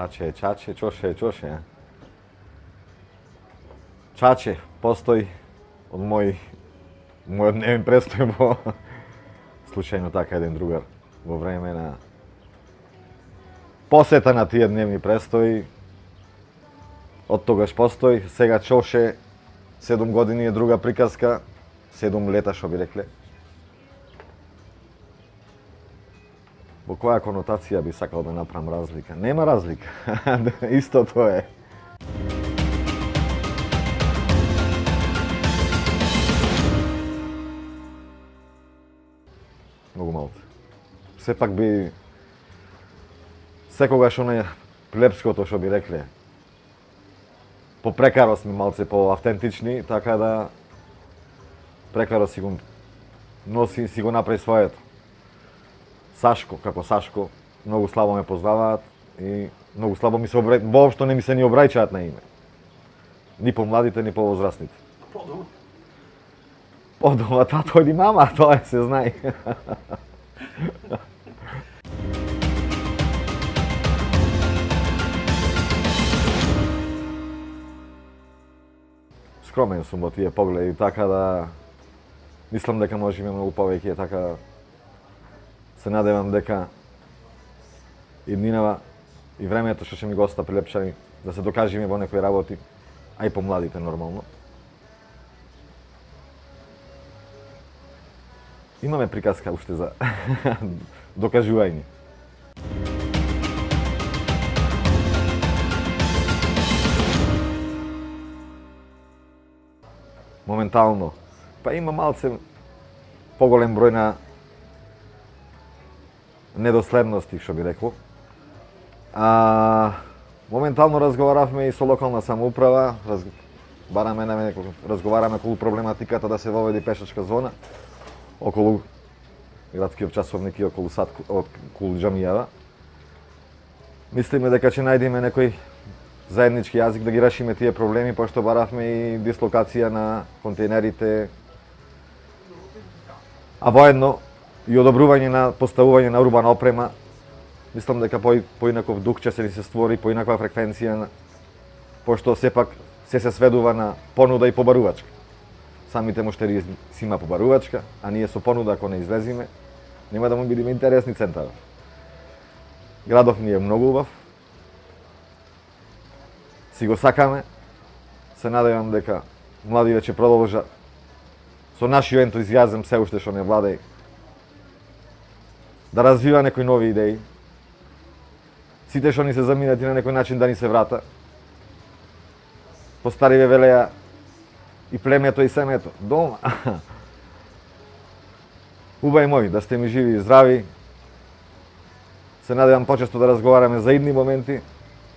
Čače, čoše. Čače postoji od moj dnevni prestoj bo slučajno така jedan drugar во време на посета на тие дневни престои. Од тогаш постои, сега Чоше 7 години е друга приказка, 7 лета што би рекле. Во која конотација би сакал да направам разлика? Нема разлика, исто тоа е. Многу малце. Сепак би секогаш онај плебското што би рекле. По прекаро сме малце по-автентични, така да прекаро си го носи, си го направи своето. Сашко, како Сашко, многу слабо ме познаваат и многу слабо ми се воопшто не ми се ни обраќаат на име. Ни помладите, ни повозрастните. По-дома? По-дома, тато или мама, тоа се знае. Скромен сум во тие погледи, така да мислам дека можеме многу повеќе, така се надевам дека и днинава и времето што ќе ми го оста прилепчани да се докажеме во некои работи, а и помладите нормално. Имаме приказка уште за докажување. Моментално, па има малце поголем број на недоследности, што би рекол. Моментално разговаравме и со локална самоуправа, разговараме околу проблематиката да се воведи пешачка зона околу градскиот часовник и околу џамијава. Мислиме дека ќе најдеме некој заеднички јазик да ги решиме тие проблеми, пошто баравме и дислокација на контейнерите, а воедно и одобрување на поставување на урбана опрема. Мислам дека поинаков дух ќе се ни се створи, поинаква фреквенција, пошто сепак се сведува на понуда и побарувачка. Самите муштери си има побарувачка, а ние со понуда ако не излезиме, нема да му бидеме интересни центар. Градов ни е многу убав, си го сакаме, се надевам дека младите ќе продолжат со нашиот ентузијазм се уште што не владеј да развива некои нови идеи, сите што ни се заминати на некој начин да ни се врата. Постариве велеа и племето и семето, дома. Убави мои, да сте ми живи и здрави. Се надевам почесто да разговараме за идни моменти,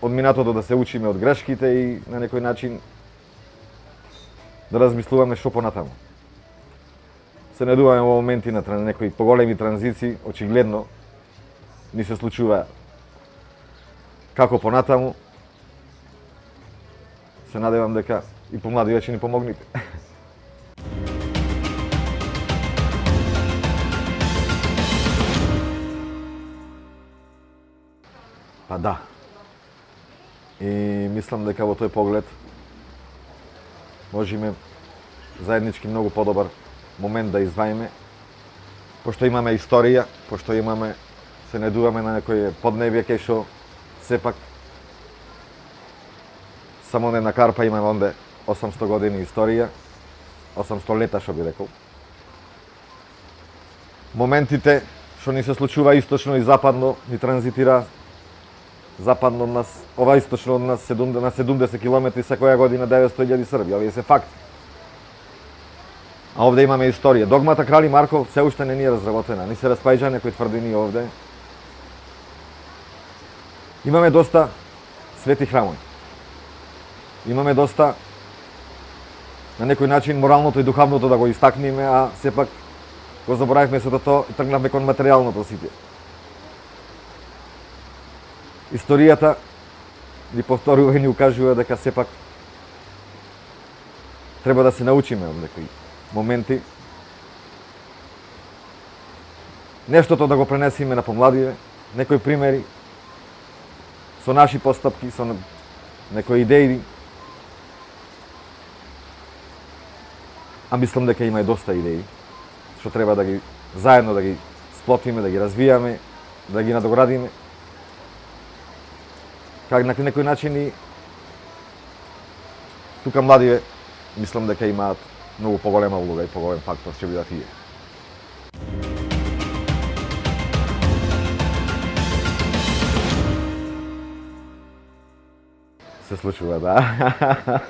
од минатото да се учиме од грешките и на некој начин да размислуваме што понатаму. Се надуваме во моменти на некои поголеми транзиции, очигледно ни се случува како понатаму. Се надевам дека и помладите ќе ни помогнете. Па да. И мислам дека во тој поглед можеме заеднички многу подобар момент да изваиме, пошто имаме историја, пошто имаме, се недуваме на некој поднебје кај што сепак само на една карпа имаме онде 800 години историја, 800 лета што би рекол. Моментите што ни се случува источно и западно ни транзитира западно од нас, ова источно од нас на 70 километри секоја година 900.000 Срби, овие се факти. А овде имаме историја. Догмата Крали Марко се уште не ни е разработена, ни се распаѓа некои тврдини овде. Имаме доста свети храмови. Имаме доста на некој начин моралното и духовното да го истакнеме, а сепак го заборавивме сето тоа и тргнавме кон материјалното сите. Историјата ни повторува и ни укажува дека сепак треба да се научиме од некои моменти. Нештото да го пренесиме на помладиве, некои примери, со наши постапки, со некои идеи. А мислам дека има и доста идеи, што треба да ги заедно да ги сплотиме, да ги развијаме, да ги надоградиме. Как на некој начин и тука младиве мислам дека имаат многу поголема улога и поголем фактор ќе бидат тие. Се случува, да.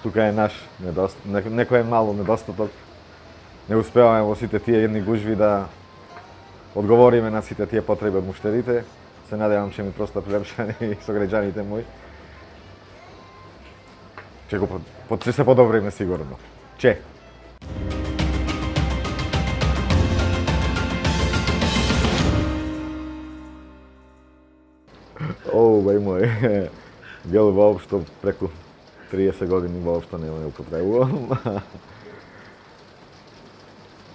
Тука е наш некој мало недостаток. Не успеваме во сите тие едни гужви да одговориме на сите тие потреби од муштерите. Се надевам че ми просто прилепшани сограѓаните мои. Ќе се подобриме сигурно. Че. Бај мој. Гел воопшто преку 30 години воопшто не ме употребувам.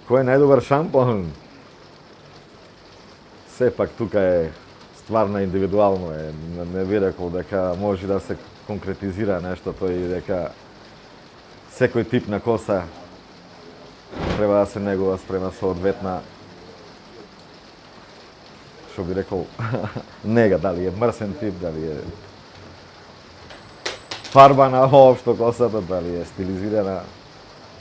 Кој е најдобар шампон? Сепак тука е стварно индивидуално е. Не би рекол дека може да се конкретизира нешто тој дека секој тип на коса треба да се негува спрема соодветна, што би рекол, нега, дали е мрсен тип, дали е фарба на воопшто косата, дали е стилизирана,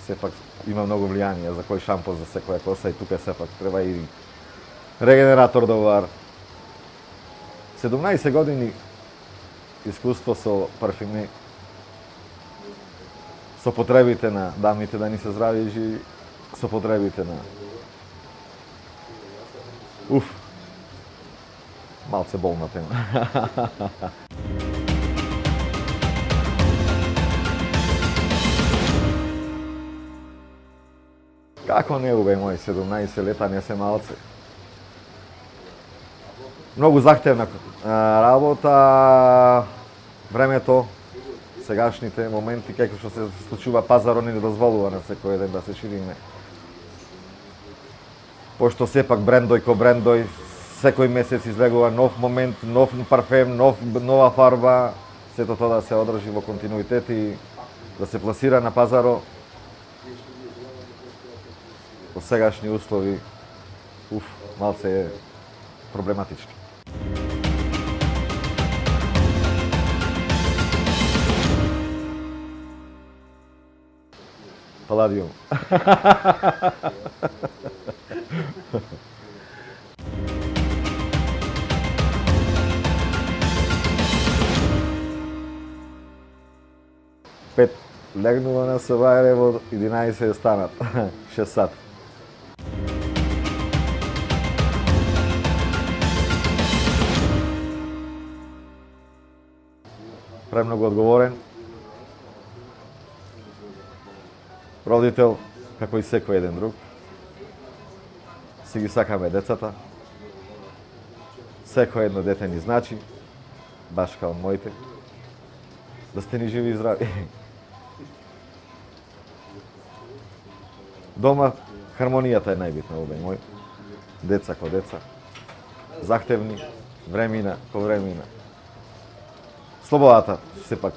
сепак има многу влијание за кој шампон за секоја коса и тука сепак треба и регенератор добар. 17 години искуство со парфюми, со потребите на дамите да ни се здрави и живи, со потребите на малце болна тема. Како не, бе мој, 17 лета не се малце. Многу захтевна работа, времето, сегашните моменти, како што се случува пазарот не дозволува на секој ден да се шириме. Пошто сепак брендој ко брендој, секој месец излегува нов момент, нов парфем, нова фарба, сето тоа да се одржи во континуитет и да се пласира на пазарот. Во сегашни услови, малце е проблематички. Паладиум. Пет легнува на Савајле, во 11 станат. 6 сат. Премногу одговорен, родител, како и секој еден друг. Си ги сакаме децата. Секој едно дете ни значи, баш као моите. Да сте ни живи и здрави. Дома хармонијата е најбитна, обе мој. Деца ко деца. Захтевни, времина ко времина. Слободата, сепак,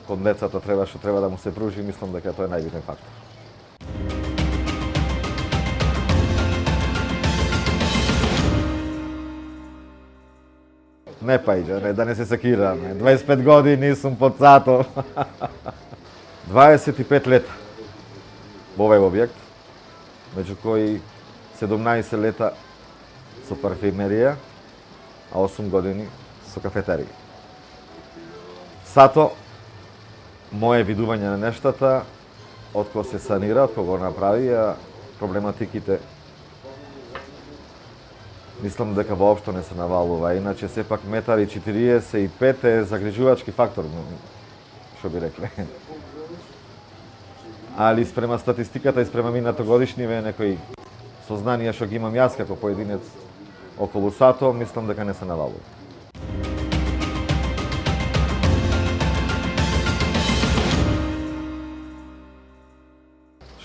кон децата што треба да му се пружи, мислам дека тоа е најбитен фактор. Не пајде, да не се секираме. 25 години сум под сато. 25 лета во овој објект, меѓу кои 17 лета со парфимерија, а 8 години со кафетерија. Сато, моје видување на нештата, од кога се санира, од кога го направија, проблематиките, мислам дека воопшто не се навалува, иначе сепак 1,45 м е загрижувачки фактор, што би рекле. Али спрема статистиката и спрема минатогодишниве некои сознанија што ги имам јас како поединец околу сато, мислам дека не се навалува.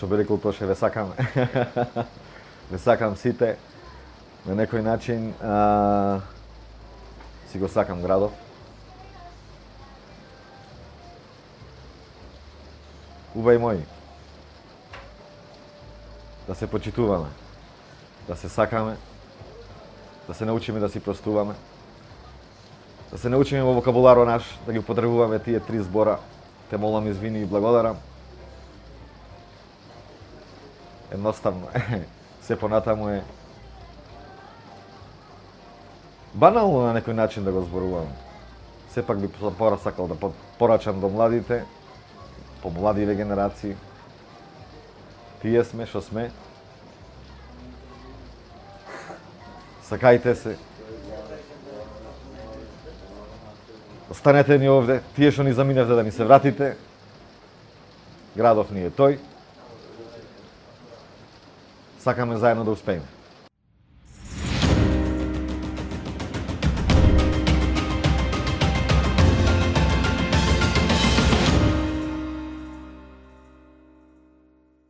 Што би рекол, Тоше, ве сакам. Ве сакам сите. На некој начин си го сакам градов. Убави мои, да се почитуваме, да се сакаме, да се научиме да си простуваме, да се научиме во вокабуларо наш, да ги употребуваме тие 3 збора. Те молам, извини и благодарам. Едноставно се понатаму е банално на некој начин да го зборувам. Сепак би сакал да порачам до младите, помладиве генерации. Тие сме што сме. Сакајте се. Останете ни овде, тие што ни заминевте да ни се вратите. Градов ни е тој. Сакаме заедно да успееме.